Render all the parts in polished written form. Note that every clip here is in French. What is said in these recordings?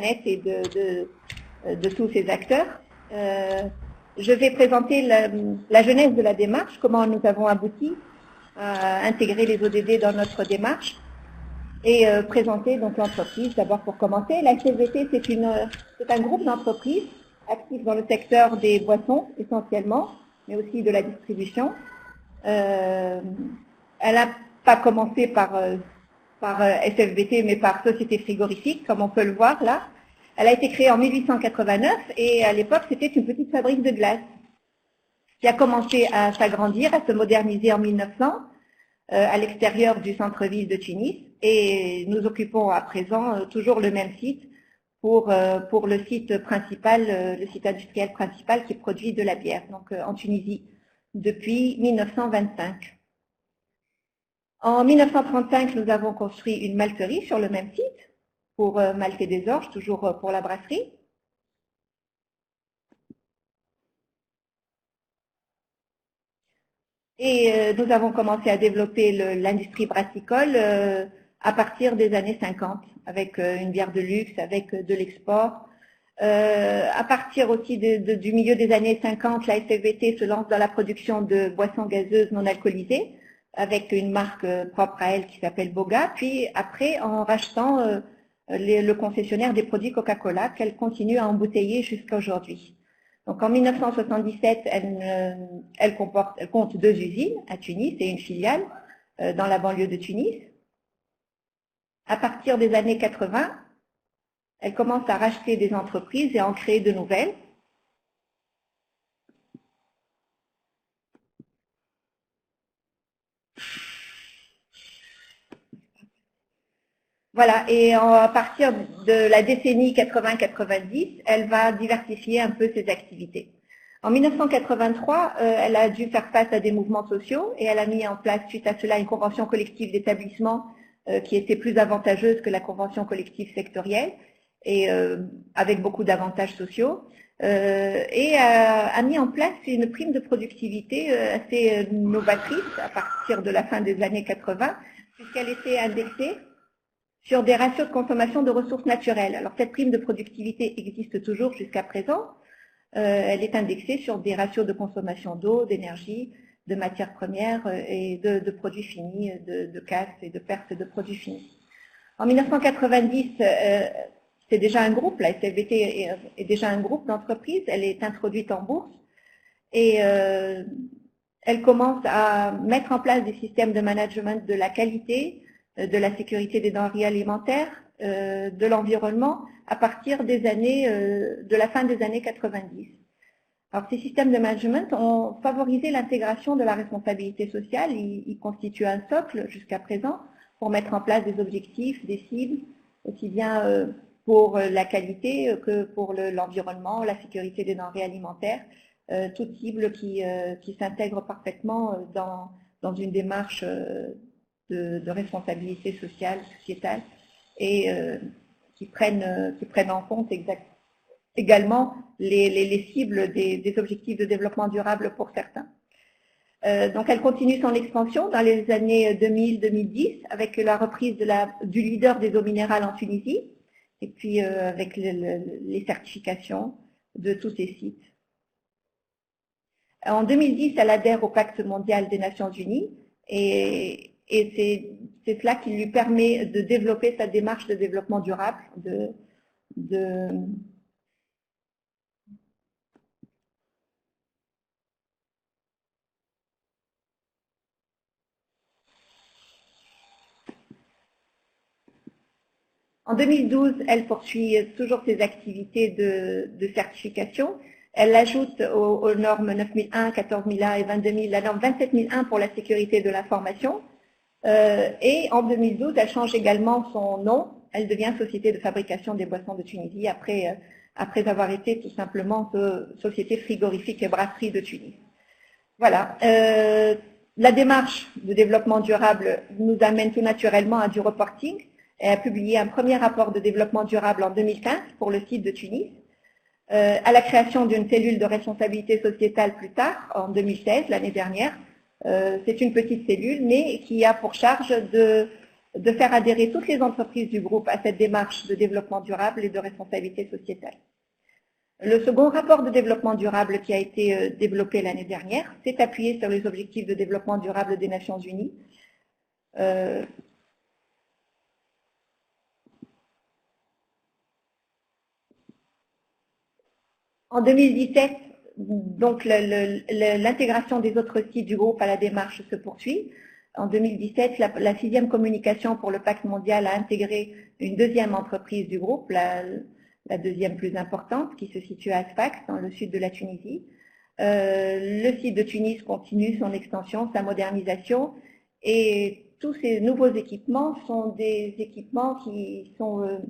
et de tous ces acteurs. Je vais présenter la genèse de la démarche, comment nous avons abouti à intégrer les ODD dans notre démarche et présenter donc l'entreprise. D'abord pour commencer, la SFVT c'est un groupe d'entreprises actifs dans le secteur des boissons essentiellement, mais aussi de la distribution. Elle n'a pas commencé par SFVT, mais par Société Frigorifique, comme on peut le voir là. Elle a été créée en 1889 et à l'époque, c'était une petite fabrique de glace qui a commencé à s'agrandir, à se moderniser en 1900 à l'extérieur du centre-ville de Tunis. Et nous occupons à présent toujours le même site pour le site principal, le site industriel principal qui produit de la bière, donc en Tunisie, depuis 1925. En 1935, nous avons construit une malterie sur le même site pour malter des orges, toujours pour la brasserie. Et nous avons commencé à développer l'industrie brassicole à partir des années 50, avec une bière de luxe, avec de l'export. À partir aussi du milieu des années 50, la SFVT se lance dans la production de boissons gazeuses non alcoolisées, avec une marque propre à elle qui s'appelle Boga, puis après en rachetant le concessionnaire des produits Coca-Cola qu'elle continue à embouteiller jusqu'à aujourd'hui. Donc en 1977, elle compte 2 usines à Tunis et une filiale dans la banlieue de Tunis. À partir des années 80, elle commence à racheter des entreprises et à en créer de nouvelles. Voilà, et à partir de la décennie 80-90, elle va diversifier un peu ses activités. En 1983, elle a dû faire face à des mouvements sociaux et elle a mis en place, suite à cela, une convention collective d'établissement qui était plus avantageuse que la convention collective sectorielle et avec beaucoup d'avantages sociaux. Et a mis en place une prime de productivité assez novatrice à partir de la fin des années 80, puisqu'elle était indexée sur des ratios de consommation de ressources naturelles. Alors cette prime de productivité existe toujours jusqu'à présent. Elle est indexée sur des ratios de consommation d'eau, d'énergie, de matières premières et de produits finis, de casse et de perte de produits finis. En 1990, c'est déjà un groupe, la SFVT est déjà un groupe d'entreprises, elle est introduite en bourse et elle commence à mettre en place des systèmes de management de la qualité, de la sécurité des denrées alimentaires, de l'environnement, à partir des années, de la fin des années 90. Alors, ces systèmes de management ont favorisé l'intégration de la responsabilité sociale. Ils constituent un socle jusqu'à présent pour mettre en place des objectifs, des cibles, aussi bien pour la qualité que pour l'environnement, la sécurité des denrées alimentaires, toutes cibles qui s'intègrent parfaitement dans une démarche de responsabilité sociale, sociétale, et qui prennent en compte également les cibles des objectifs de développement durable pour certains. Donc elle continue son expansion dans les années 2000-2010 avec la reprise du leader des eaux minérales en Tunisie, et puis avec les certifications de tous ces sites. En 2010, elle adhère au Pacte mondial des Nations Unies, et c'est cela qui lui permet de développer sa démarche de développement durable, En 2012, elle poursuit toujours ses activités de certification. Elle ajoute aux normes 9001, 14001 et 22000 la norme 27001 pour la sécurité de l'information. Et en 2012, elle change également son nom. Elle devient Société de fabrication des boissons de Tunisie après avoir été tout simplement Société frigorifique et brasserie de Tunis. Voilà. La démarche de développement durable nous amène tout naturellement à du reporting. Elle a publié un premier rapport de développement durable en 2015 pour le site de Tunis, à la création d'une cellule de responsabilité sociétale plus tard, en 2016, l'année dernière. C'est une petite cellule, mais qui a pour charge de faire adhérer toutes les entreprises du groupe à cette démarche de développement durable et de responsabilité sociétale. Le second rapport de développement durable qui a été développé l'année dernière s'est appuyé sur les objectifs de développement durable des Nations Unies. En 2017, donc l'intégration des autres sites du groupe à la démarche se poursuit. En 2017, la 6e communication pour le pacte mondial a intégré une deuxième entreprise du groupe, la deuxième plus importante, qui se situe à Sfax, dans le sud de la Tunisie. Le site de Tunis continue son extension, sa modernisation, et tous ces nouveaux équipements sont des équipements qui sont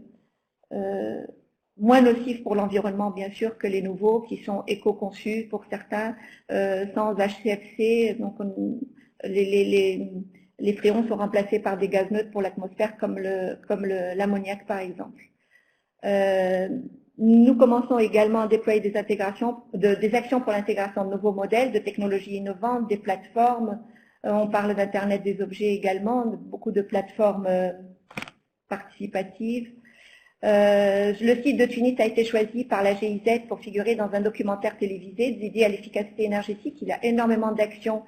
moins nocifs pour l'environnement, bien sûr, que les nouveaux, qui sont éco-conçus pour certains, sans HCFC. Donc, les fréons sont remplacés par des gaz neutres pour l'atmosphère, comme l'ammoniac, par exemple. Nous commençons également à déployer des actions pour l'intégration de nouveaux modèles, de technologies innovantes, des plateformes. On parle d'Internet des objets également, beaucoup de plateformes participatives. Le site de Tunis a été choisi par la GIZ pour figurer dans un documentaire télévisé dédié à l'efficacité énergétique. Il y a énormément d'actions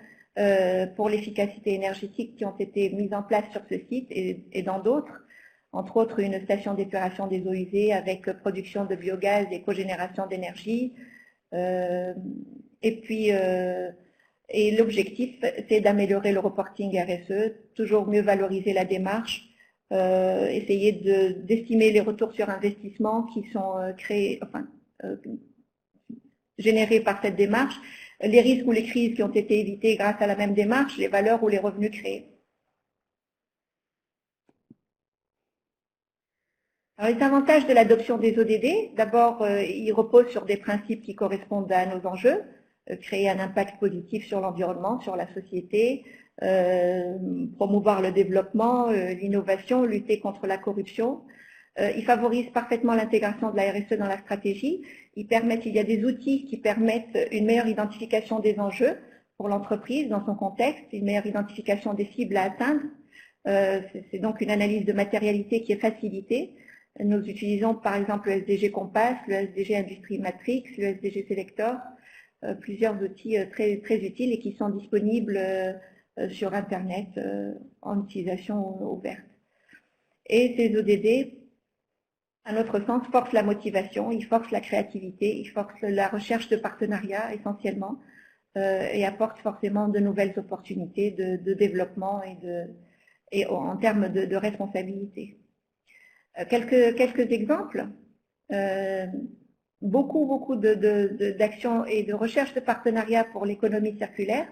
pour l'efficacité énergétique qui ont été mises en place sur ce site et dans d'autres. Entre autres, une station d'épuration des eaux usées avec production de biogaz et cogénération d'énergie. Et l'objectif, c'est d'améliorer le reporting RSE, toujours mieux valoriser la démarche, essayer d'estimer les retours sur investissement qui sont générés par cette démarche, les risques ou les crises qui ont été évitées grâce à la même démarche, les valeurs ou les revenus créés. Alors, les avantages de l'adoption des ODD, d'abord, ils reposent sur des principes qui correspondent à nos enjeux, créer un impact positif sur l'environnement, sur la société, promouvoir le développement, l'innovation, lutter contre la corruption. Ils favorisent parfaitement l'intégration de la RSE dans la stratégie. Il y a des outils qui permettent une meilleure identification des enjeux pour l'entreprise dans son contexte, une meilleure identification des cibles à atteindre. C'est donc une analyse de matérialité qui est facilitée. Nous utilisons par exemple le SDG Compass, le SDG Industrie Matrix, le SDG Selector, plusieurs outils très utiles et qui sont disponibles sur Internet en utilisation ouverte. Et ces ODD, à notre sens, forcent la motivation, ils forcent la créativité, ils forcent la recherche de partenariats essentiellement et apportent forcément de nouvelles opportunités de développement et en termes de responsabilité. Quelques exemples. Beaucoup d'actions et de recherche de partenariats pour l'économie circulaire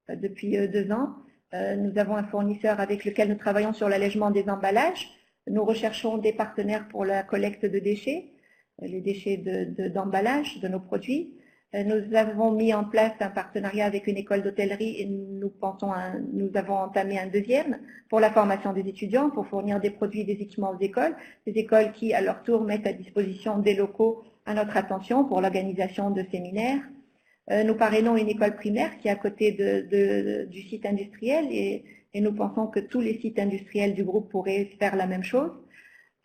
depuis 2 ans. Nous avons un fournisseur avec lequel nous travaillons sur l'allègement des emballages. Nous recherchons des partenaires pour la collecte de déchets, les déchets d'emballage de nos produits. Nous avons mis en place un partenariat avec une école d'hôtellerie et nous avons entamé un deuxième pour la formation des étudiants, pour fournir des produits et des équipements aux écoles. Des écoles qui, à leur tour, mettent à disposition des locaux à notre attention pour l'organisation de séminaires. Nous parrainons une école primaire qui est à côté du site industriel et nous pensons que tous les sites industriels du groupe pourraient faire la même chose.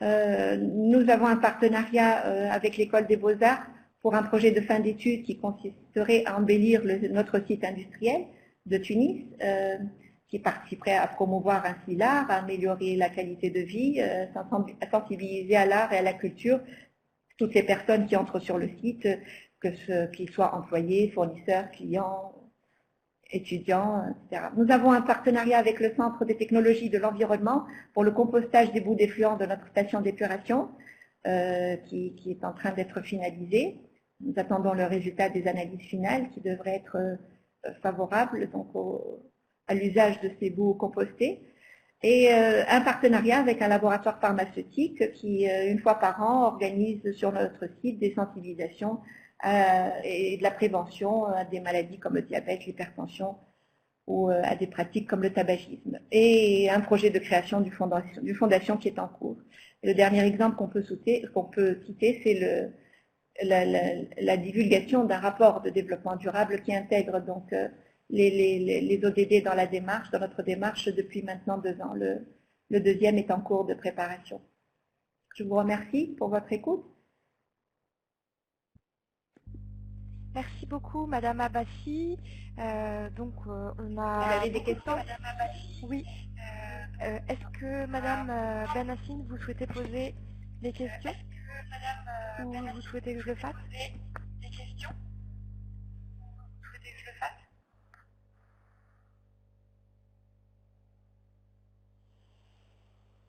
Nous avons un partenariat avec l'école des Beaux-Arts pour un projet de fin d'études qui consisterait à embellir notre site industriel de Tunis, qui participerait à promouvoir ainsi l'art, à améliorer la qualité de vie, à sensibiliser à l'art et à la culture toutes les personnes qui entrent sur le site, qu'ils soient employés, fournisseurs, clients, étudiants, etc. Nous avons un partenariat avec le Centre des technologies de l'environnement pour le compostage des boues d'effluents de notre station d'épuration, qui est en train d'être finalisé. Nous attendons le résultat des analyses finales qui devraient être favorables donc, à l'usage de ces boues compostées. Et un partenariat avec un laboratoire pharmaceutique qui, une fois par an, organise sur notre site des sensibilisations et de la prévention à des maladies comme le diabète, l'hypertension ou à des pratiques comme le tabagisme. Et un projet de création du fondation qui est en cours. Et le dernier exemple qu'on peut citer, c'est la divulgation d'un rapport de développement durable qui intègre donc les ODD dans notre démarche depuis maintenant 2 ans. Le deuxième est en cours de préparation. Je vous remercie pour votre écoute. Merci beaucoup, Madame Abbassi. On a... Vous avez des questions, Madame Abbassi? Oui. Est-ce que Madame Benassine, vous souhaitez poser des questions? Ou vous souhaitez que je le fasse?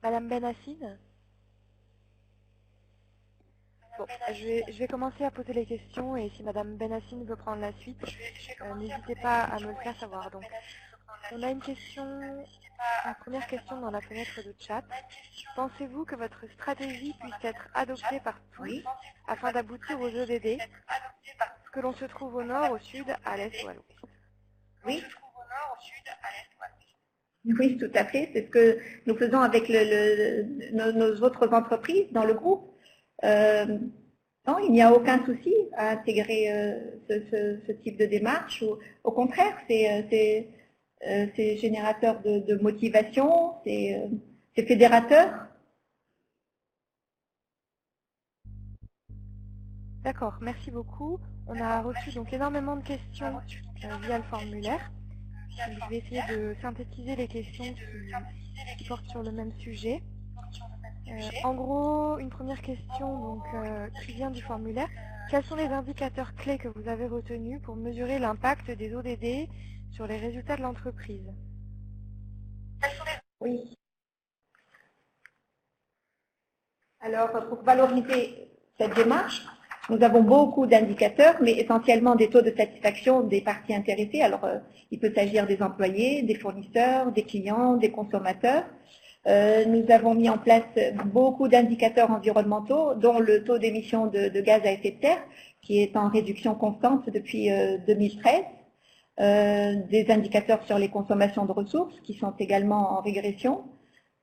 Madame Benassine? Bon, je vais commencer à poser les questions et si Madame Benassine veut prendre la suite, n'hésitez pas à me le faire savoir. Donc, on a une première question dans la fenêtre de chat. Pensez-vous que votre stratégie puisse être adoptée par tous afin d'aboutir aux EDD, que l'on se trouve au nord, au sud, à l'est ou à l'ouest? Oui. Oui, tout à fait. C'est ce que nous faisons avec nos autres entreprises dans le groupe. Non, il n'y a aucun souci à intégrer ce type de démarche. Au contraire, c'est générateur de motivation, c'est fédérateur. D'accord, merci beaucoup. On a reçu donc énormément de questions via le formulaire. Donc, je vais essayer de synthétiser les questions qui portent sur le même sujet. En gros, une première question donc, qui vient du formulaire. Quels sont les indicateurs clés que vous avez retenus pour mesurer l'impact des ODD sur les résultats de l'entreprise? Oui. Alors, pour valoriser cette démarche, nous avons beaucoup d'indicateurs, mais essentiellement des taux de satisfaction des parties intéressées. Alors, il peut s'agir des employés, des fournisseurs, des clients, des consommateurs. Nous avons mis en place beaucoup d'indicateurs environnementaux, dont le taux d'émission de gaz à effet de serre, qui est en réduction constante depuis 2013. Des indicateurs sur les consommations de ressources, qui sont également en régression.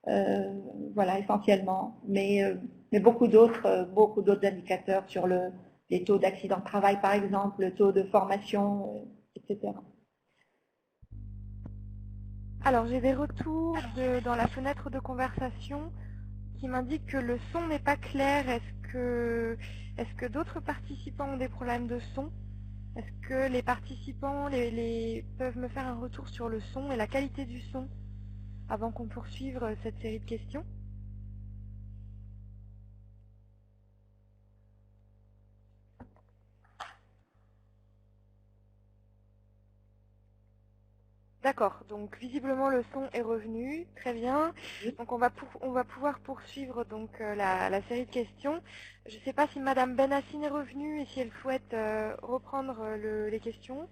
Voilà, essentiellement. Mais beaucoup d'autres indicateurs sur les taux d'accident de travail, par exemple, le taux de formation, etc. Alors, j'ai des retours dans la fenêtre de conversation qui m'indiquent que le son n'est pas clair. Est-ce que d'autres participants ont des problèmes de son? Est-ce que les participants peuvent me faire un retour sur le son et la qualité du son avant qu'on poursuive cette série de questions? D'accord, donc visiblement le son est revenu, très bien. Donc on va pouvoir poursuivre donc la série de questions. Je ne sais pas si Madame Benassine est revenue et si elle souhaite reprendre les questions.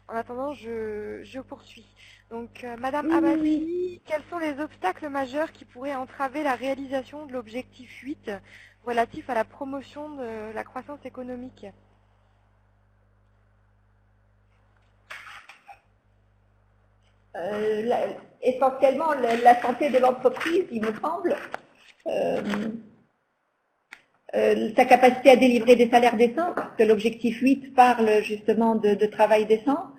En attendant, je poursuis. Donc Madame Abbassi, quels sont les obstacles majeurs qui pourraient entraver la réalisation de l'objectif 8 relatif à la promotion de la croissance économique? Essentiellement la santé de l'entreprise, il me semble, sa capacité à délivrer des salaires décents, parce que l'objectif 8 parle justement de travail décent,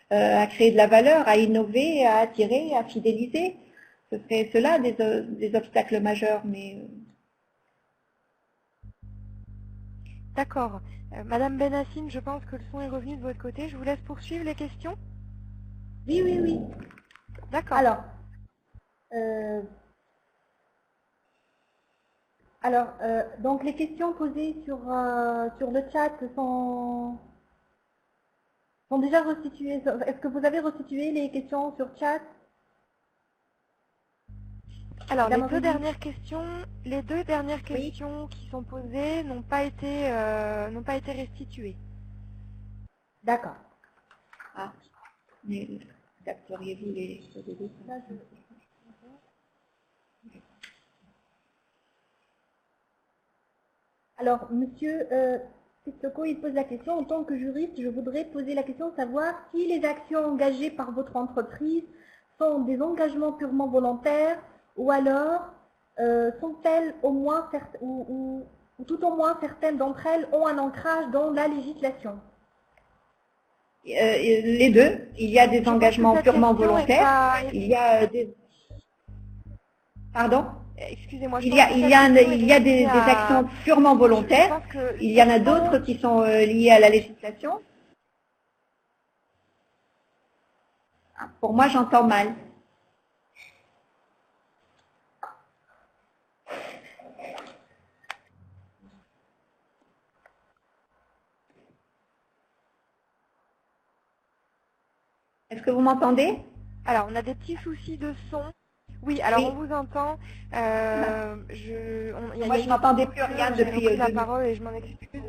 à créer de la valeur, à innover, à attirer, à fidéliser. Ce serait cela des obstacles majeurs. Mais D'accord. Madame Benassine, je pense que le son est revenu de votre côté. Je vous laisse poursuivre les questions. Oui, oui, oui. D'accord. Alors, donc les questions posées sur le chat sont déjà restituées. Est-ce que vous avez restitué les questions sur chat? Alors, les deux dernières questions qui sont posées n'ont pas été restituées. D'accord. Ah, mais capteriez-vous les Alors, monsieur Sissoko, il pose la question, en tant que juriste, je voudrais poser la question de savoir si les actions engagées par votre entreprise sont des engagements purement volontaires ou alors sont-elles au moins, ou tout au moins certaines d'entre elles ont un ancrage dans la législation? Les deux. Il y a des engagements purement volontaires. Il y a des... Pardon? Excusez-moi. Il y a des actions purement volontaires. Il y en a d'autres qui sont liées à la législation. Pour moi, j'entends mal. Est-ce que vous m'entendez? Alors, on a des petits soucis de son. Oui, alors oui. on vous entend. Moi, je n'entendais plus rien depuis la parole et je m'en excuse.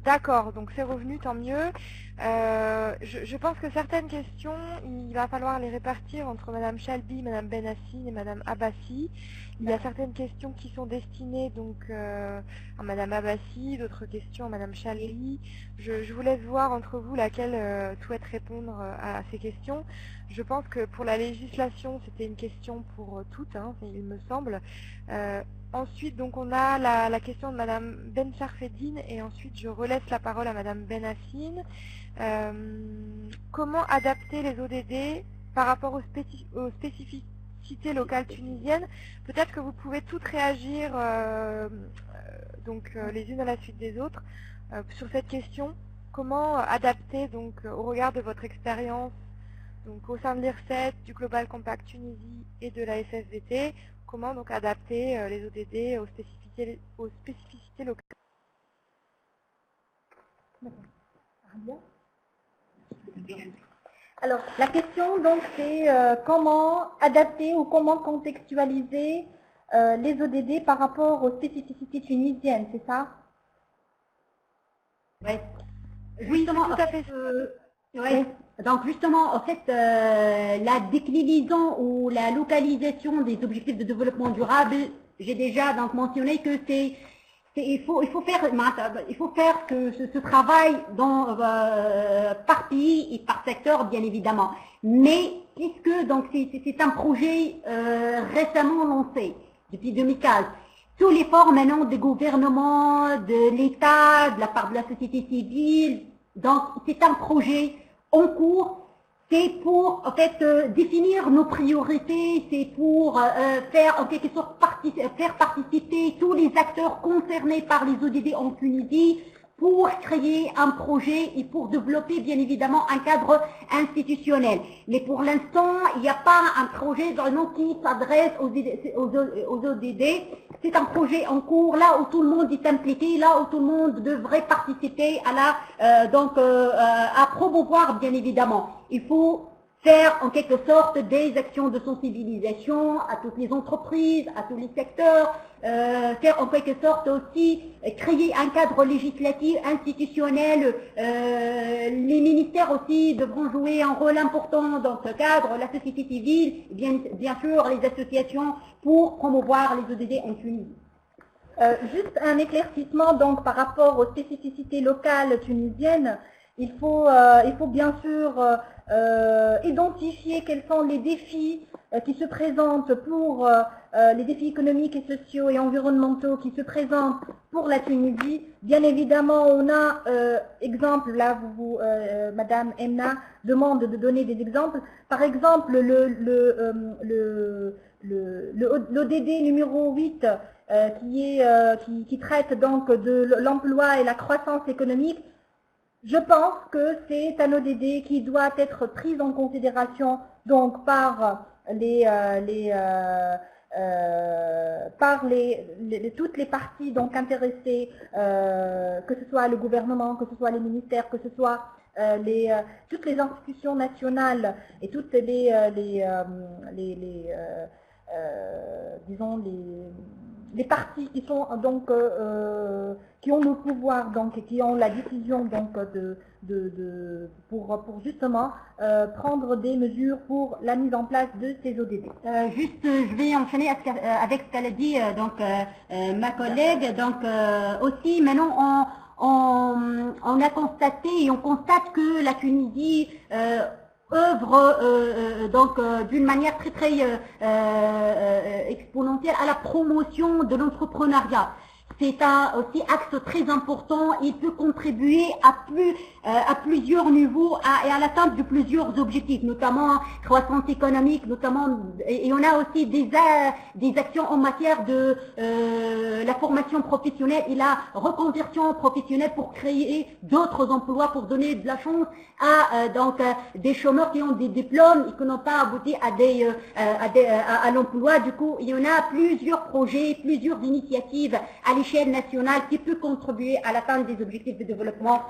D'accord, donc c'est revenu, tant mieux. Je pense que certaines questions, il va falloir les répartir entre Madame Chalby, Madame Benassine et Madame Abbassi. Il y a certaines questions qui sont destinées donc à Madame Abbassi, d'autres questions à Madame Chalby. Je vous laisse voir entre vous laquelle souhaite répondre à ces questions. Je pense que pour la législation, c'était une question pour toutes, hein, il me semble. Ensuite, donc, on a la question de Madame Bensarfedine et ensuite je relaisse la parole à Madame Benassine. Comment adapter les ODD par rapport aux spécificités locales tunisiennes? Peut-être que vous pouvez toutes réagir les unes à la suite des autres sur cette question. Comment adapter donc au regard de votre expérience donc au sein de l'IRSET, du Global Compact Tunisie et de la FFVT, comment donc adapter les ODD aux spécificités locales? Alors, la question donc c'est comment adapter ou comment contextualiser les ODD par rapport aux spécificités tunisiennes, c'est ça? Oui, justement, tout à fait. Oui. Donc justement, en fait, la déclinaison ou la localisation des objectifs de développement durable, j'ai déjà donc mentionné que il faut faire que ce travail dans par pays et par secteur, bien évidemment. Mais puisque donc c'est un projet récemment lancé depuis 2015, tous les efforts maintenant des gouvernements, de l'État, de la part de la société civile, donc c'est un projet en cours, c'est pour en fait définir nos priorités, c'est pour faire en quelque sorte faire participer tous les acteurs concernés par les ODD en Tunisie pour créer un projet et pour développer bien évidemment un cadre institutionnel. Mais pour l'instant, il n'y a pas un projet vraiment qui s'adresse aux ODD. C'est un projet en cours, là où tout le monde est impliqué, là où tout le monde devrait participer à promouvoir bien évidemment. Il faut faire en quelque sorte des actions de sensibilisation à toutes les entreprises, à tous les secteurs, faire en quelque sorte aussi créer un cadre législatif, institutionnel. Les ministères aussi devront jouer un rôle important dans ce cadre, la société civile, bien sûr les associations pour promouvoir les ODD en Tunisie. Juste un éclaircissement donc par rapport aux spécificités locales tunisiennes. Il faut bien sûr identifier quels sont les défis qui se présentent pour les défis économiques et sociaux et environnementaux qui se présentent pour la Tunisie. Bien évidemment, on a exemple, là Madame Emna demande de donner des exemples. Par exemple, l'ODD numéro 8 qui traite donc de l'emploi et la croissance économique. Je pense que c'est un ODD qui doit être pris en considération donc par toutes les parties donc intéressées, que ce soit le gouvernement, que ce soit les ministères, que ce soit toutes les institutions nationales et toutes les parties qui sont donc qui ont le pouvoir donc et qui ont la décision donc pour justement prendre des mesures pour la mise en place de ces ODD. Je vais enchaîner avec ce qu'elle a dit ma collègue. Donc aussi maintenant on a constaté et on constate que la Tunisie œuvre d'une manière très exponentielle à la promotion de l'entrepreneuriat. c'est un aussi axe très important. Il peut contribuer à plusieurs niveaux et à l'atteinte de plusieurs objectifs, notamment croissance économique, notamment, et on a aussi des actions en matière de la formation professionnelle et la reconversion professionnelle pour créer d'autres emplois, pour donner de la chance à des chômeurs qui ont des diplômes et qui n'ont pas abouti à l'emploi. Du coup, il y en a plusieurs projets, plusieurs initiatives à l'échelle nationale qui peuvent contribuer à l'atteinte des objectifs de développement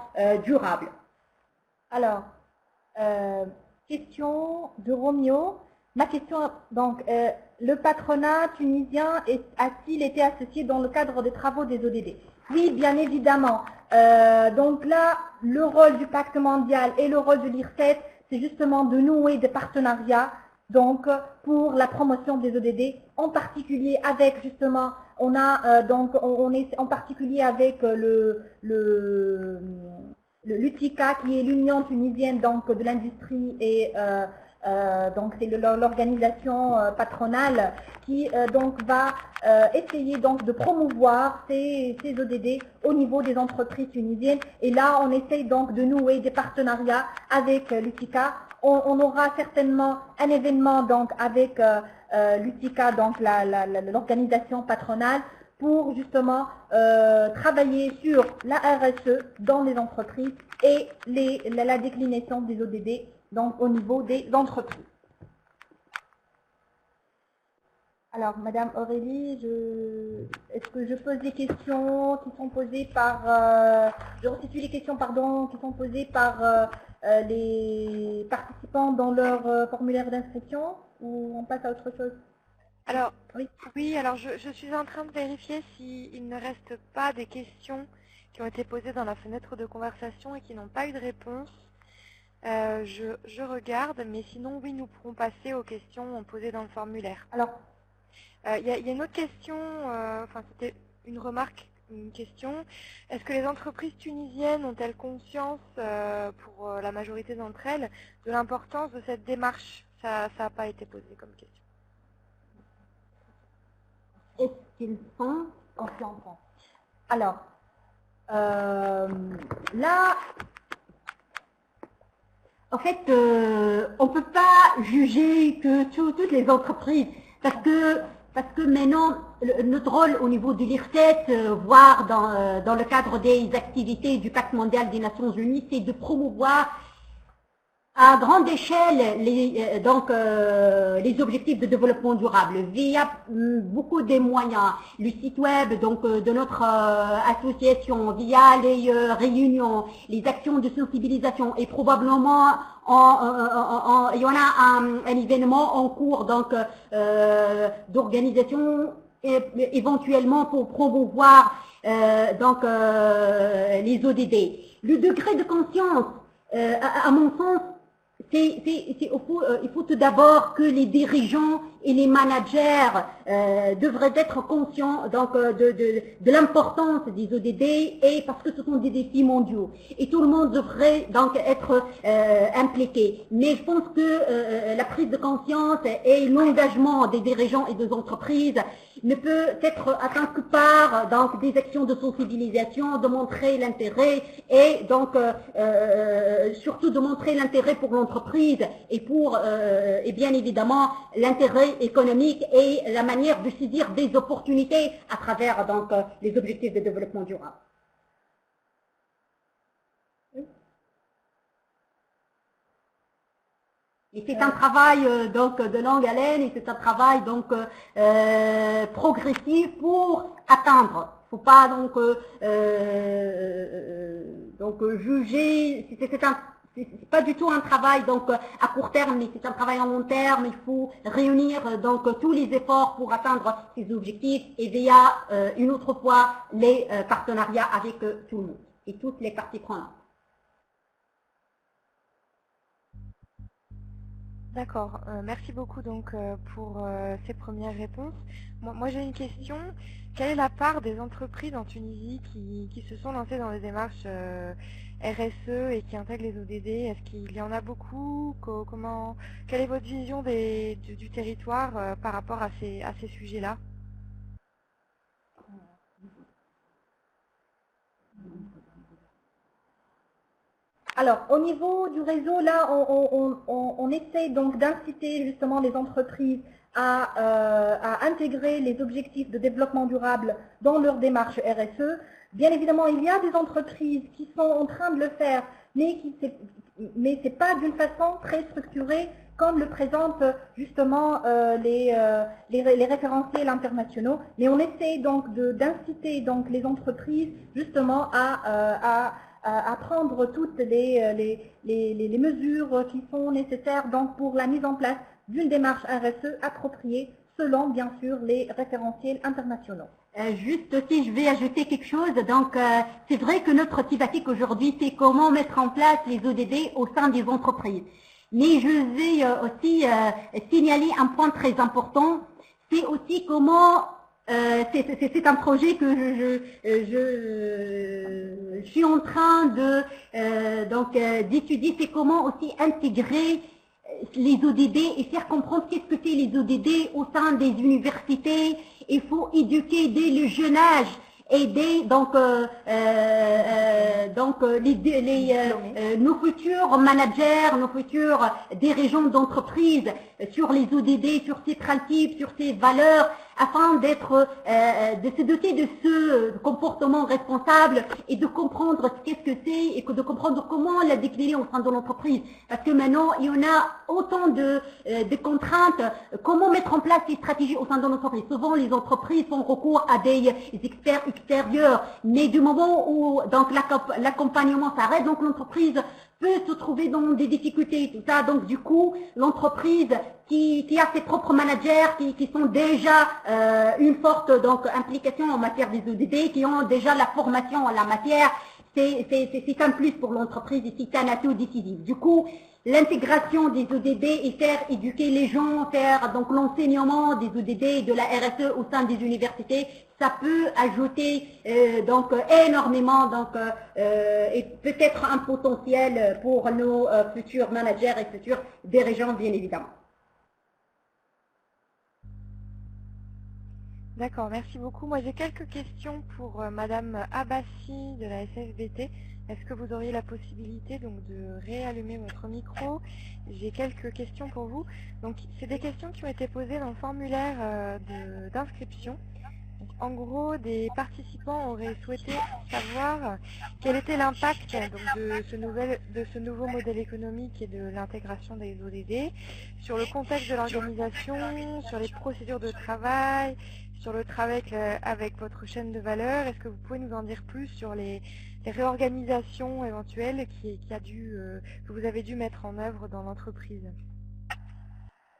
durable. Alors, question de Romeo. Ma question, donc, le patronat tunisien a-t-il été associé dans le cadre des travaux des ODD? Oui, bien évidemment. Donc là, le rôle du Pacte mondial et le rôle de l'IRSET, c'est justement de nouer des partenariats donc pour la promotion des ODD, en particulier avec justement, on est en particulier avec l'UTICA qui est l'Union tunisienne donc de l'industrie et donc c'est l'organisation patronale qui donc va essayer donc de promouvoir ces ODD au niveau des entreprises tunisiennes. Et là, on essaye donc de nouer des partenariats avec l'UTICA. On aura certainement un événement donc avec l'UTICA, donc l'organisation patronale, pour justement travailler sur la RSE dans les entreprises et la déclinaison des ODD donc au niveau des entreprises. Alors, Madame Aurélie, est-ce que je pose des questions qui sont posées par... je restitue les questions, pardon, qui sont posées par les participants dans leur formulaire d'inscription, ou on passe à autre chose? Alors, oui, alors je suis en train de vérifier s'il ne reste pas des questions qui ont été posées dans la fenêtre de conversation et qui n'ont pas eu de réponse. Je regarde, mais sinon, oui, nous pourrons passer aux questions posées dans le formulaire. Alors, il y a une autre question, enfin c'était une remarque, une question. Est-ce que les entreprises tunisiennes ont-elles conscience, pour la majorité d'entre elles, de l'importance de cette démarche? Ça n'a pas été posé comme question. Est-ce qu'ils sont conscients? Alors, là, en fait, on ne peut pas juger que toutes les entreprises, parce que maintenant, notre rôle au niveau de l'IRSET, voire dans le cadre des activités du Pacte mondial des Nations Unies, c'est de promouvoir à grande échelle les objectifs de développement durable via beaucoup des moyens, le site web donc de notre association, via les réunions, les actions de sensibilisation, et probablement il y en a un événement en cours donc d'organisation éventuellement pour promouvoir les ODD. Le degré de conscience, à mon sens, il faut tout d'abord que les dirigeants et les managers devraient être conscients donc de l'importance des ODD, et parce que ce sont des défis mondiaux et tout le monde devrait donc être impliqué. Mais je pense que la prise de conscience et l'engagement des dirigeants et des entreprises ne peut être atteint que par donc des actions de sensibilisation, de montrer l'intérêt et donc surtout de montrer l'intérêt pour l'entreprise et pour et bien évidemment l'intérêt économique et la manière de saisir des opportunités à travers donc les objectifs de développement durable. Et c'est un travail donc de longue haleine, et c'est un travail donc progressif pour atteindre. Faut pas donc juger. C'est pas du tout un travail donc à court terme, mais c'est un travail à long terme. Il faut réunir donc tous les efforts pour atteindre ces objectifs, et via une autre fois les partenariats avec tout le monde et toutes les parties prenantes. D'accord, merci beaucoup donc pour ces premières réponses. Moi j'ai une question. Quelle est la part des entreprises en Tunisie qui se sont lancées dans les démarches RSE et qui intègrent les ODD? Est-ce qu'il y en a beaucoup? Quelle est votre vision du territoire par rapport à ces sujets-là? Alors, au niveau du réseau, là, on essaie donc d'inciter justement les entreprises à intégrer les objectifs de développement durable dans leur démarche RSE. Bien évidemment, il y a des entreprises qui sont en train de le faire, mais ce n'est pas d'une façon très structurée comme le présentent justement les référentiels internationaux. Mais on essaie donc d'inciter donc les entreprises justement à prendre toutes les mesures qui sont nécessaires donc pour la mise en place d'une démarche RSE appropriée selon bien sûr les référentiels internationaux. Juste aussi, je vais ajouter quelque chose. Donc, c'est vrai que notre thématique aujourd'hui, c'est comment mettre en place les ODD au sein des entreprises. Mais je vais aussi signaler un point très important. C'est aussi comment, c'est un projet que je suis en train d'étudier, c'est comment aussi intégrer les ODD et faire comprendre qu'est-ce que c'est les ODD au sein des universités. Il faut éduquer dès le jeune âge, aider nos futurs managers, nos futurs dirigeants d'entreprise sur les ODD, sur ces principes, sur ces valeurs, afin de se doter de ce comportement responsable et de comprendre qu'est-ce que c'est et de comprendre comment la décliner au sein de l'entreprise. Parce que maintenant, il y en a autant de contraintes. Comment mettre en place ces stratégies au sein de l'entreprise? Souvent, les entreprises font recours à des experts extérieurs, mais du moment où donc l'accompagnement s'arrête, donc l'entreprise peut se trouver dans des difficultés, tout ça. Donc du coup, l'entreprise qui a ses propres managers, qui sont déjà une forte implication en matière des ODD, qui ont déjà la formation en la matière, c'est un plus pour l'entreprise et c'est un atout décisif. Du coup, l'intégration des ODD et faire éduquer les gens, faire donc l'enseignement des ODD et de la RSE au sein des universités, ça peut ajouter énormément et peut-être un potentiel pour nos futurs managers et futurs dirigeants bien évidemment. D'accord, merci beaucoup. Moi j'ai quelques questions pour Madame Abbassi de la SFBT. Est-ce que vous auriez la possibilité donc de réallumer votre micro? J'ai quelques questions pour vous. Donc c'est des questions qui ont été posées dans le formulaire d'inscription. En gros, des participants auraient souhaité savoir quel était l'impact de ce nouveau modèle économique et de l'intégration des ODD sur le contexte de l'organisation, sur les procédures de travail, sur le travail avec votre chaîne de valeur. Est-ce que vous pouvez nous en dire plus sur les réorganisations éventuelles que vous avez dû mettre en œuvre dans l'entreprise?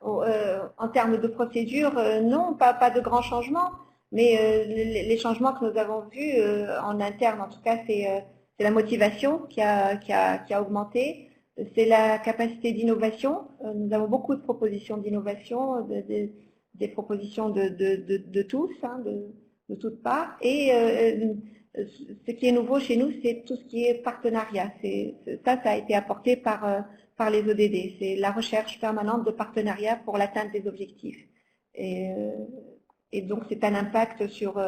En termes de procédure, non, pas de grands changements. Mais les changements que nous avons vus en interne, en tout cas, c'est la motivation qui a augmenté, c'est la capacité d'innovation. Nous avons beaucoup de propositions d'innovation, des propositions de tous, hein, de toutes parts. Et ce qui est nouveau chez nous, c'est tout ce qui est partenariat. Ça a été apporté par les ODD. C'est la recherche permanente de partenariat pour l'atteinte des objectifs. Et donc, c'est un impact sur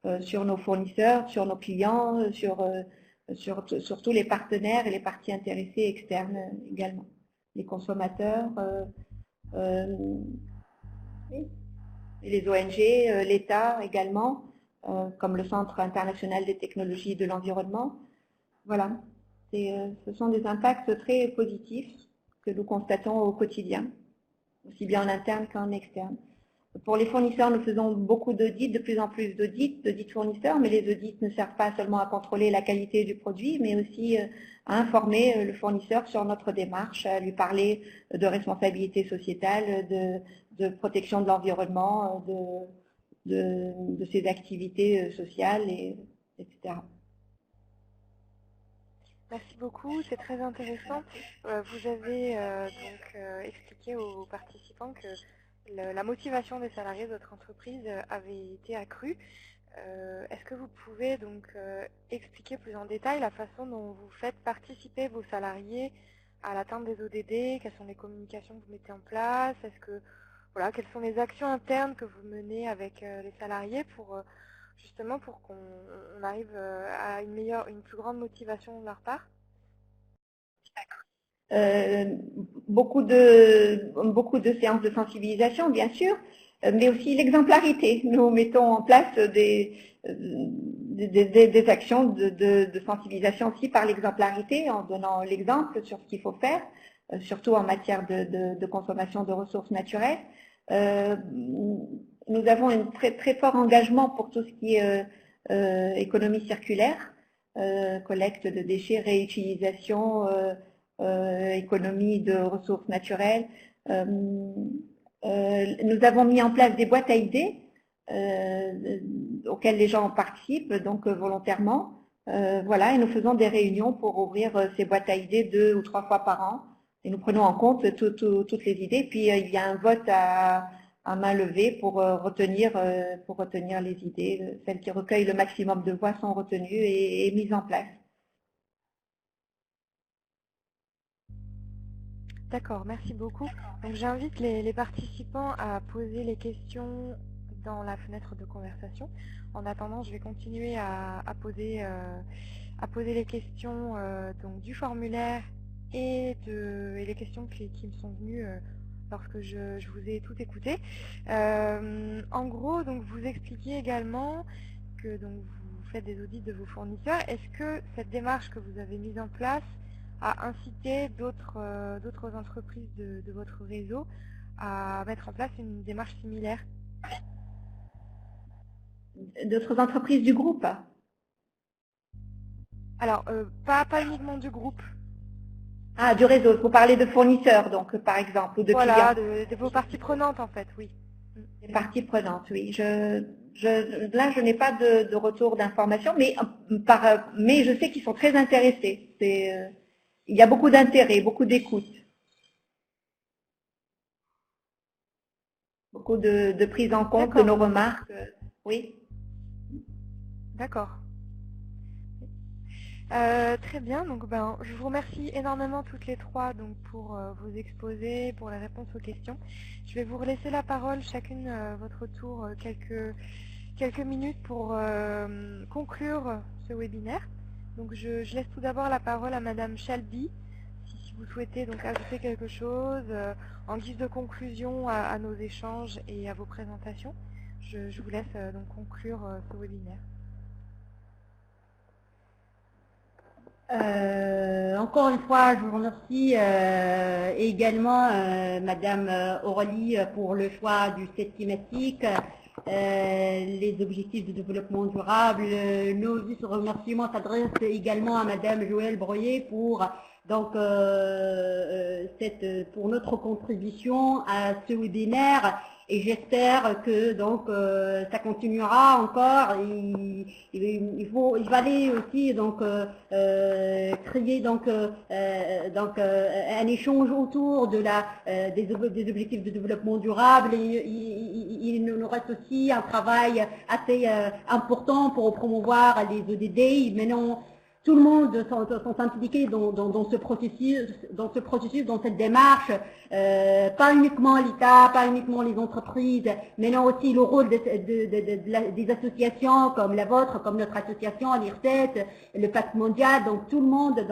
nos fournisseurs, sur nos clients, sur tous les partenaires et les parties intéressées externes également. Les consommateurs, et les ONG, l'État également, comme le Centre international des technologies de l'environnement. Voilà, ce sont des impacts très positifs que nous constatons au quotidien, aussi bien en interne qu'en externe. Pour les fournisseurs, nous faisons beaucoup d'audits, de plus en plus d'audits fournisseurs, mais les audits ne servent pas seulement à contrôler la qualité du produit, mais aussi à informer le fournisseur sur notre démarche, à lui parler de responsabilité sociétale, de protection de l'environnement, de ses activités sociales, etc. Merci beaucoup, c'est très intéressant. Vous avez expliqué aux participants que la motivation des salariés de votre entreprise avait été accrue. Est-ce que vous pouvez donc expliquer plus en détail la façon dont vous faites participer vos salariés à l'atteinte des ODD? Quelles sont les communications que vous mettez en place? Quelles sont les actions internes que vous menez avec les salariés justement pour qu'on arrive à une plus grande motivation de leur part? beaucoup de séances de sensibilisation, bien sûr, mais aussi l'exemplarité. Nous mettons en place des actions de sensibilisation aussi par l'exemplarité, en donnant l'exemple sur ce qu'il faut faire, surtout en matière de consommation de ressources naturelles. Nous avons un très fort engagement pour tout ce qui est économie circulaire, collecte de déchets, réutilisation, économie de ressources naturelles. Nous avons mis en place des boîtes à idées auxquelles les gens participent, donc volontairement. Voilà, et nous faisons des réunions pour ouvrir ces boîtes à idées 2 ou 3 fois par an. Et nous prenons en compte toutes les idées. Puis il y a un vote à main levée pour retenir les idées. Celles qui recueillent le maximum de voix sont retenues et mises en place. D'accord, merci beaucoup. Donc j'invite les participants à poser les questions dans la fenêtre de conversation. En attendant, je vais continuer à poser les questions donc, du formulaire et les questions qui me sont venues lorsque je vous ai tout écouté. En gros, donc, vous expliquez également que donc, vous faites des audits de vos fournisseurs. Est-ce que cette démarche que vous avez mise en place a incité d'autres entreprises de votre réseau à mettre en place une démarche similaire? D'autres entreprises du groupe? Alors, pas uniquement du groupe. Ah, du réseau. Vous parlez de fournisseurs, donc, par exemple, ou de voilà, clients. de vos parties prenantes, en fait, oui. Des parties prenantes, oui. Là, je n'ai pas de retour d'information, mais je sais qu'ils sont très intéressés. Il y a beaucoup d'intérêt, beaucoup d'écoute. Beaucoup de prise en compte de nos remarques. Oui. D'accord. Très bien, donc je vous remercie énormément toutes les trois donc, pour vos exposés, pour les réponses aux questions. Je vais vous relaisser la parole chacune votre tour quelques minutes pour conclure ce webinaire. Donc je laisse tout d'abord la parole à Madame Chalby, si vous souhaitez donc ajouter quelque chose en guise de conclusion à nos échanges et à vos présentations. Je vous laisse donc conclure ce webinaire. Encore une fois, je vous remercie également Madame Aurélie pour le choix du cette thématique, les objectifs de développement durable. Nos remerciements s'adressent également à Madame Joëlle Breuillet pour pour notre contribution à ce webinaire. Et j'espère que ça continuera encore. Il va aller aussi créer un échange autour de des objectifs de développement durable. Et il nous reste aussi un travail assez important pour promouvoir les ODD. Maintenant, tout le monde sont impliqués dans ce processus, dans cette démarche, pas uniquement l'État, pas uniquement les entreprises, mais non aussi le rôle des associations comme la vôtre, comme notre association, l'IRSET, le Pacte mondial, donc tout le monde,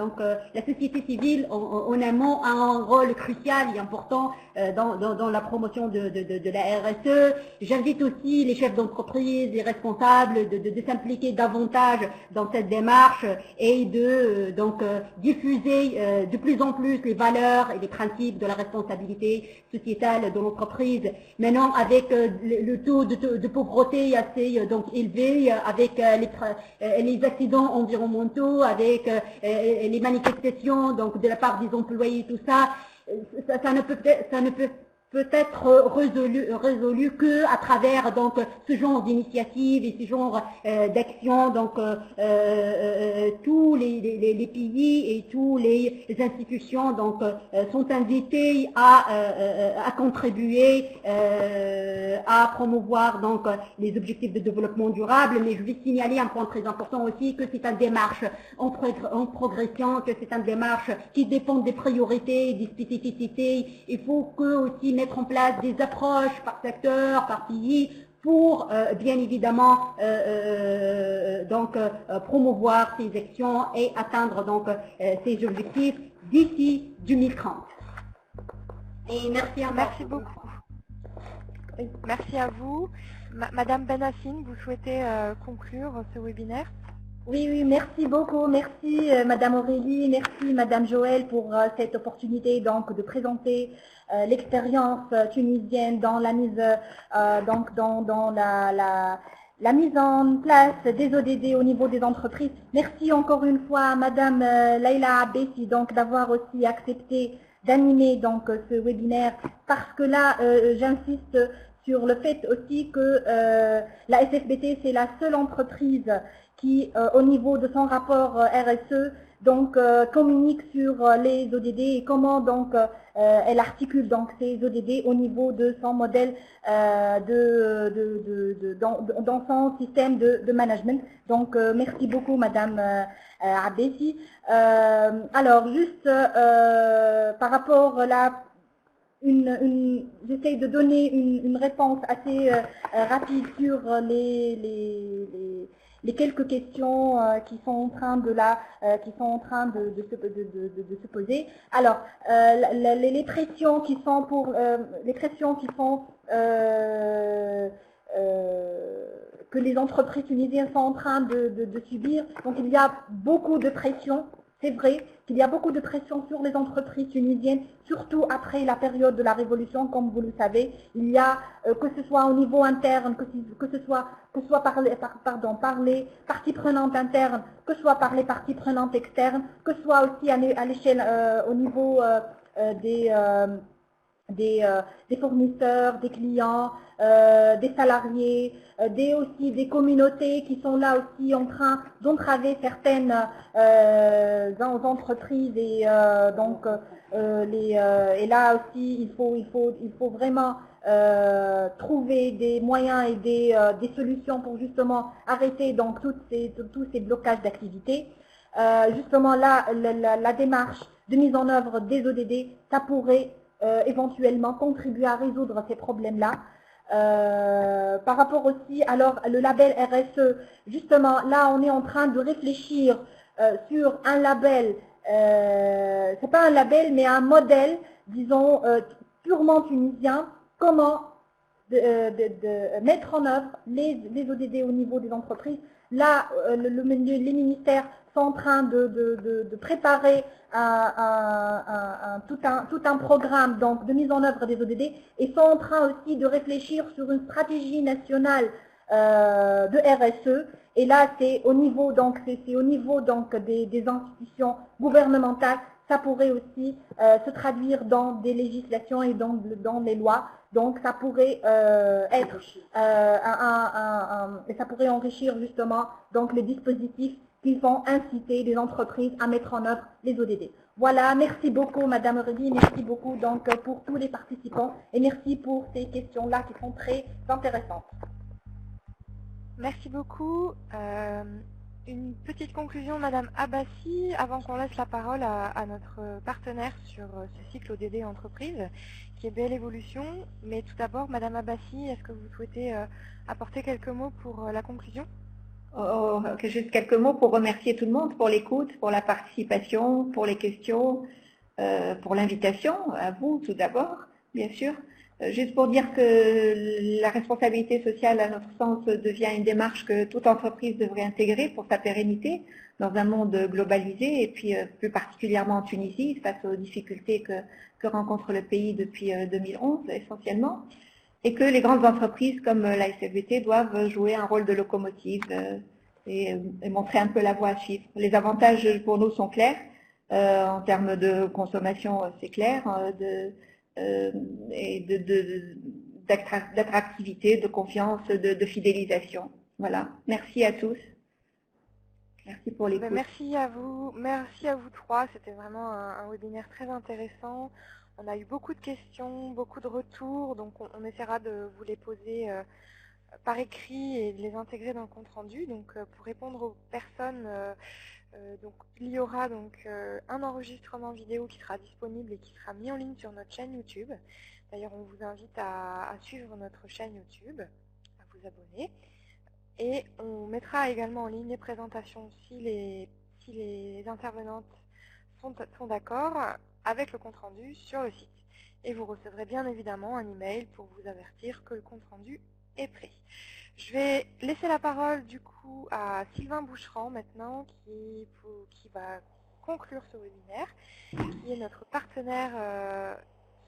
la société civile en amont a un rôle crucial et important dans la promotion de la RSE. J'invite aussi les chefs d'entreprise, les responsables de s'impliquer davantage dans cette démarche et de diffuser de plus en plus les valeurs et les principes de la responsabilité sociétale de l'entreprise. Maintenant, avec le taux de pauvreté assez élevé, avec les accidents environnementaux, avec les manifestations de la part des employés, tout ça, ça ne peut être résolu que à travers ce genre d'initiatives et ce genre d'actions. Tous les pays et toutes les institutions sont invités à contribuer à promouvoir les objectifs de développement durable. Mais je vais signaler un point très important aussi, que c'est une démarche en progression, que c'est une démarche qui dépend des priorités, des spécificités. Il faut que aussi mettre en place des approches par secteur, par pays, pour bien évidemment promouvoir ces actions et atteindre ces objectifs. d'ici 2030. Et merci à vous. Merci beaucoup. Oui, merci à vous. Madame Benassine, vous souhaitez conclure ce webinaire? Oui, oui, merci beaucoup. Merci Madame Aurélie, merci Madame Joël pour cette opportunité donc de présenter l'expérience tunisienne dans la mise donc dans la mise en place des ODD au niveau des entreprises. Merci encore une fois à Madame Laila Abessi donc d'avoir aussi accepté d'animer donc ce webinaire, parce que là j'insiste sur le fait aussi que la SFBT c'est la seule entreprise qui, au niveau de son rapport RSE, donc communique sur les ODD et comment donc elle articule donc ces ODD au niveau de son modèle dans son système de management. Donc merci beaucoup Madame Abessi. Alors juste par rapport là, j'essaie de donner une réponse assez rapide sur les quelques questions qui sont en train de se poser. Alors, les pressions qui sont pour que les entreprises tunisiennes sont en train de subir. Donc, il y a beaucoup de pression. C'est vrai qu'il y a beaucoup de pression sur les entreprises tunisiennes, surtout après la période de la révolution, comme vous le savez. Il y a, que ce soit au niveau interne, que ce soit par les parties prenantes internes, que ce soit par les parties prenantes externes, que ce soit aussi à l'échelle, au niveau des fournisseurs, des clients, des salariés, aussi des communautés qui sont là aussi en train d'entraver certaines entreprises et et là aussi il faut vraiment trouver des moyens et des solutions pour justement arrêter donc tous ces blocages d'activité. Justement là la démarche de mise en œuvre des ODD, ça pourrait éventuellement contribuer à résoudre ces problèmes-là. Par rapport aussi, alors le label RSE, justement, là on est en train de réfléchir sur un label, c'est pas un label mais un modèle, disons, purement tunisien, comment de mettre en œuvre les ODD au niveau des entreprises. Là, les ministères sont en train de préparer tout un programme donc, de mise en œuvre des ODD et sont en train aussi de réfléchir sur une stratégie nationale de RSE. Et là, c'est au niveau donc des institutions gouvernementales. Ça pourrait aussi se traduire dans des législations et dans les lois. Donc, ça pourrait être et ça pourrait enrichir justement donc les dispositifs qui vont inciter les entreprises à mettre en œuvre les ODD. Voilà, merci beaucoup Madame Aurélie, merci beaucoup donc pour tous les participants et merci pour ces questions-là qui sont très intéressantes. Merci beaucoup. Une petite conclusion, Madame Abassi, avant qu'on laisse la parole à notre partenaire sur ce cycle ODD entreprise, qui est Belle Évolution. Mais tout d'abord, Madame Abassi, est-ce que vous souhaitez apporter quelques mots pour la conclusion? Juste quelques mots pour remercier tout le monde pour l'écoute, pour la participation, pour les questions, pour l'invitation, à vous tout d'abord, bien sûr. Juste pour dire que la responsabilité sociale, à notre sens, devient une démarche que toute entreprise devrait intégrer pour sa pérennité dans un monde globalisé et puis plus particulièrement en Tunisie face aux difficultés que rencontre le pays depuis 2011 essentiellement. Et que les grandes entreprises comme la SFBT doivent jouer un rôle de locomotive et montrer un peu la voie à suivre. Les avantages pour nous sont clairs, en termes de consommation c'est clair, et d'attractivité, de confiance, de fidélisation. Voilà, merci à tous. Merci pour l'écoute. Merci à vous trois, c'était vraiment un webinaire très intéressant. On a eu beaucoup de questions, beaucoup de retours, donc on essaiera de vous les poser par écrit et de les intégrer dans le compte rendu. Donc pour répondre aux personnes, donc il y aura donc un enregistrement vidéo qui sera disponible et qui sera mis en ligne sur notre chaîne YouTube. D'ailleurs, on vous invite à suivre notre chaîne YouTube, à vous abonner. Et on mettra également en ligne les présentations si les intervenantes sont d'accord avec le compte-rendu sur le site. Et vous recevrez bien évidemment un email pour vous avertir que le compte-rendu est prêt. Je vais laisser la parole du coup à Sylvain Boucheran maintenant qui va conclure ce webinaire, qui est notre partenaire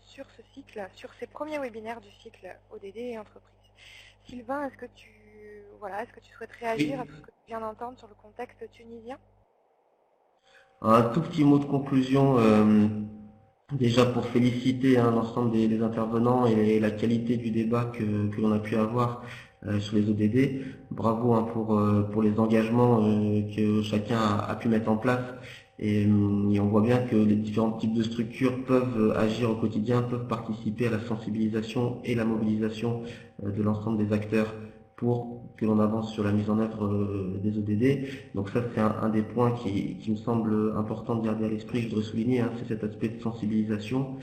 sur ce cycle, sur ces premiers webinaires du cycle ODD et entreprise. Sylvain, est-ce que tu souhaites réagir à tout ce que tu viens d'entendre sur le contexte tunisien? Un tout petit mot de conclusion, déjà pour féliciter l'ensemble des intervenants et la qualité du débat que l'on a pu avoir sur les ODD. Bravo pour les engagements que chacun a pu mettre en place. Et on voit bien que les différents types de structures peuvent agir au quotidien, peuvent participer à la sensibilisation et la mobilisation de l'ensemble des acteurs pour que l'on avance sur la mise en œuvre des ODD. Donc ça, c'est un des points qui me semble important de garder à l'esprit, je voudrais souligner, c'est cet aspect de sensibilisation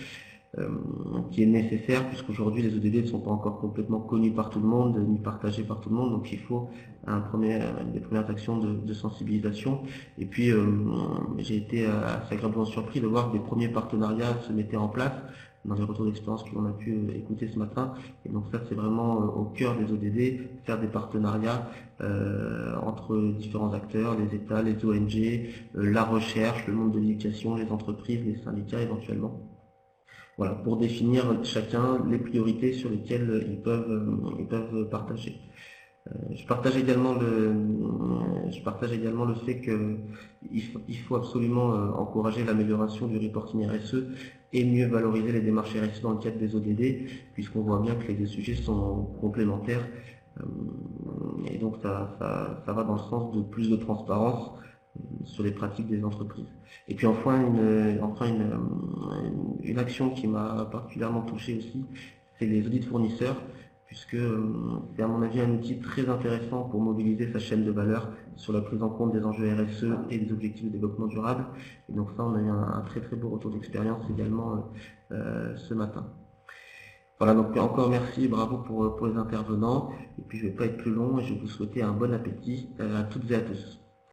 qui est nécessaire, puisqu'aujourd'hui les ODD ne sont pas encore complètement connus par tout le monde, ni partagés par tout le monde, donc il faut des premières actions de sensibilisation. Et puis j'ai été assez agréablement surpris de voir que des premiers partenariats se mettaient en place dans les retours d'expérience que l'on a pu écouter ce matin. Et donc ça, c'est vraiment au cœur des ODD, faire des partenariats entre différents acteurs, les États, les ONG, la recherche, le monde de l'éducation, les entreprises, les syndicats éventuellement. Voilà, pour définir chacun les priorités sur lesquelles ils peuvent partager. Je partage également le fait qu'il faut absolument encourager l'amélioration du reporting RSE et mieux valoriser les démarches RSE dans le cadre des ODD, puisqu'on voit bien que les deux sujets sont complémentaires. Et donc ça va dans le sens de plus de transparence sur les pratiques des entreprises. Et puis enfin une action qui m'a particulièrement touché aussi, c'est les audits fournisseurs, puisque c'est à mon avis un outil très intéressant pour mobiliser sa chaîne de valeur sur la prise en compte des enjeux RSE et des objectifs de développement durable. Et donc ça, on a eu un très très beau retour d'expérience également ce matin. Voilà, donc encore merci, bravo pour les intervenants. Et puis je ne vais pas être plus long et je vais vous souhaiter un bon appétit à toutes et à tous.